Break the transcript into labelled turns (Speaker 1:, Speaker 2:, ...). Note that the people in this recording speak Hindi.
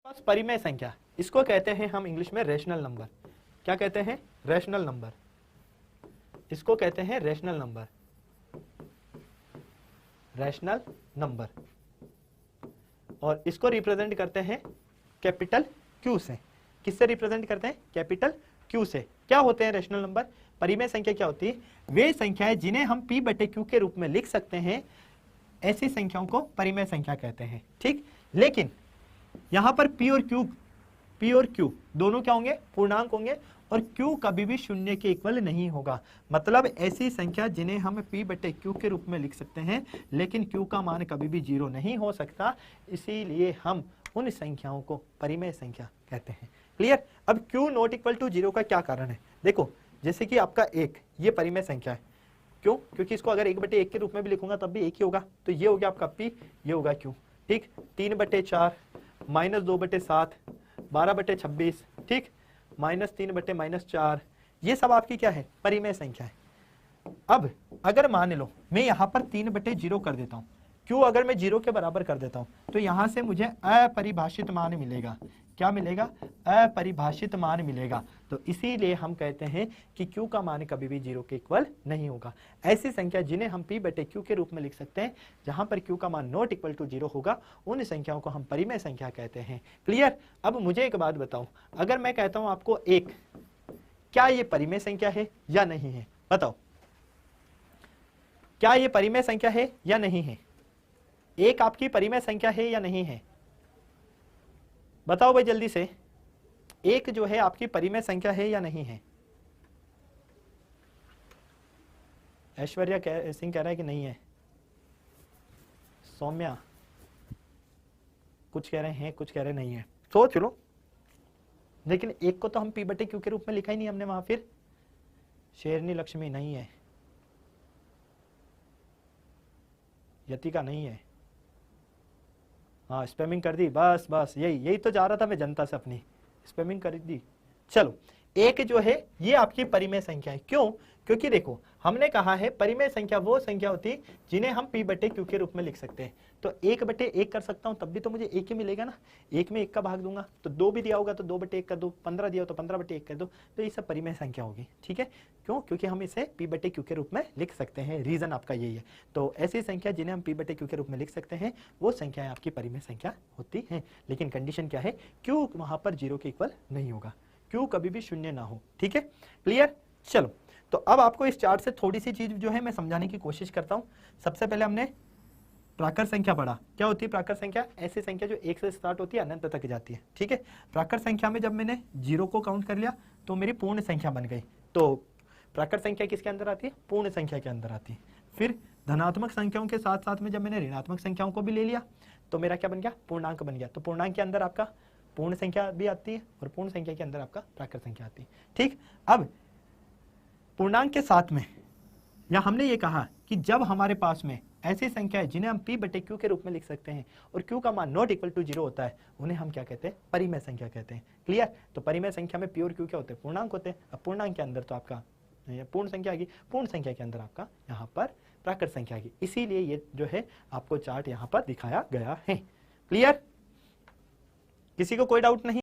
Speaker 1: पास परिमेय संख्या, इसको कहते हैं हम इंग्लिश में रेशनल नंबर। क्या कहते हैं? Rational number. इसको कहते हैं रेशनल नंबर, रैशनल नंबर। और इसको रिप्रेजेंट करते हैं कैपिटल क्यू से। किससे रिप्रेजेंट करते हैं? कैपिटल क्यू से। क्या होते हैं रैशनल नंबर? परिमेय संख्या क्या होती है? वे संख्याएं जिन्हें हम p बटे क्यू के रूप में लिख सकते हैं, ऐसी संख्याओं को परिमेय संख्या कहते हैं। ठीक, लेकिन यहां पर p और q दोनों क्या होंगे? पूर्णांक होंगे, और q कभी भी शून्य के इक्वल नहीं होगा। मतलब ऐसी संख्या जिन्हें हम p बटे q के रूप में लिख सकते हैं, लेकिन q का मान कभी भी 0 नहीं हो सकता, इसीलिए हम उन संख्याओं को परिमेय संख्या कहते हैं। क्लियर? अब q नॉट इक्वल टू 0 का क्या कारण है? देखो, जैसे कि आपका 1, ये परिमेय संख्या है। क्यों? क्योंकि इसको अगर 1/1 के रूप में भी लिखूंगा तब भी 1 ही होगा, तो ये हो गया आपका p, ये होगा q। ठीक, 3/4 -2/7 12/26, ठीक, -3/-4, ये सब आपकी क्या है? परिमेय संख्या है। अब अगर मान लो मैं यहां पर 3/0 कर देता हूं, क्यों? अगर मैं 0 के बराबर कर देता हूं तो यहां से मुझे अपरिभाषित मान मिलेगा। क्या मिलेगा? अपरिभाषित मान मिलेगा। तो इसीलिए हम कहते हैं कि q का मान कभी भी 0 के इक्वल नहीं होगा। ऐसी संख्या जिन्हें हम p बटे q के रूप में लिख सकते हैं, जहां पर q का मान नॉट इक्वल टू 0 होगा, उन संख्याओं को हम परिमेय संख्या कहते हैं। क्लियर? अब मुझे एक बात बताओ, अगर मैं कहता हूं आपको 1, क्या ये परिमेय संख्या है या नहीं है? बताओ, क्या ये परिमेय संख्या है या नहीं है? 1 आपकी परिमेय संख्या है या नहीं है? बताओ भाई जल्दी से, 1 जो है आपकी परिमेय संख्या है या नहीं है? ऐश्वर्या सिंह कह रहा है कि नहीं है। सौम्या कुछ कह रहे हैं, कुछ कह रहे नहीं है। सोच लो, लेकिन 1 को तो हम p बटे q के रूप में लिखा ही नहीं हमने वहां। फिर शेरनी लक्ष्मी नहीं है, यतिका नहीं है। हाँ, स्पैमिंग कर दी, बस बस यही तो जा रहा था मैं जनता से, अपनी स्पैमिंग कर दी। चलो, 1 जो है ये आपकी परिमेय संख्या है। क्यों? क्योंकि देखो, हमने कहा है परिमेय संख्या वो संख्या होती है जिन्हें हम p बटे q के रूप में लिख सकते हैं। तो 1/1 कर सकता हूं, तब भी तो मुझे 1 ही मिलेगा ना। 1 में 1 का भाग दूंगा तो 2 भी दिया होगा तो 2/1 कर दो, 15 दिया हो तो 15/1 कर दो। तो ये सब परिमेय संख्या होगी। ठीक है? क्यों? क्योंकि हम इसे p बटे q के रूप में लिख सकते हैं। रीजन आपका यही है। तो ऐसी संख्या जिन्हें हम p बटे q के रूप में लिख सकते हैं, वो संख्याएं आपकी परिमेय संख्या होती हैं। लेकिन कंडीशन क्या है? q वहां पर 0 के इक्वल नहीं होगा, q कभी भी शून्य ना हो। ठीक है? क्लियर? चलो, तो अब आपको इस चार्ट से थोड़ी सी चीज जो है मैं समझाने की कोशिश करता हूं। सबसे पहले हमने प्राकृत संख्या पढ़ा। क्या होती है प्राकृत संख्या? ऐसी संख्या जो 1 से स्टार्ट होती है, अनंत तक जाती है। ठीक है? प्राकृत संख्या में जब मैंने 0 को काउंट कर लिया तो मेरी पूर्ण संख्या बन गई। तो प्राकृत संख्या किसके अंदर आती है? पूर्ण संख्या के अंदर आती है। फिर धनात्मक संख्याओं के साथ साथ में जब मैंने ऋणात्मक संख्याओं को भी ले लिया तो मेरा क्या बन गया? पूर्णांक बन गया। तो पूर्णांक के अंदर आपका पूर्ण संख्या भी आती है और पूर्ण संख्या के अंदर आपका प्राकृत संख्या आती है। ठीक, अब पूर्णांक के साथ में या हमने ये कहा कि जब हमारे पास में ऐसी संख्या है जिन्हें हम p बटे q के रूप में लिख सकते हैं और q का मान नॉट इक्वल टू 0 होता है, उन्हें हम क्या कहते हैं? परिमेय संख्या कहते हैं। क्लियर? तो परिमेय संख्या में p और q क्या होते हैं? पूर्णांक होते हैं। अब पूर्णांक के अंदर तो आपका पूर्ण संख्या आ गई, पूर्ण संख्या के अंदर आपका यहाँ पर प्राकृत संख्या आ गई। इसीलिए ये जो है आपको चार्ट यहाँ पर दिखाया गया है। क्लियर? किसी को कोई डाउट नहीं?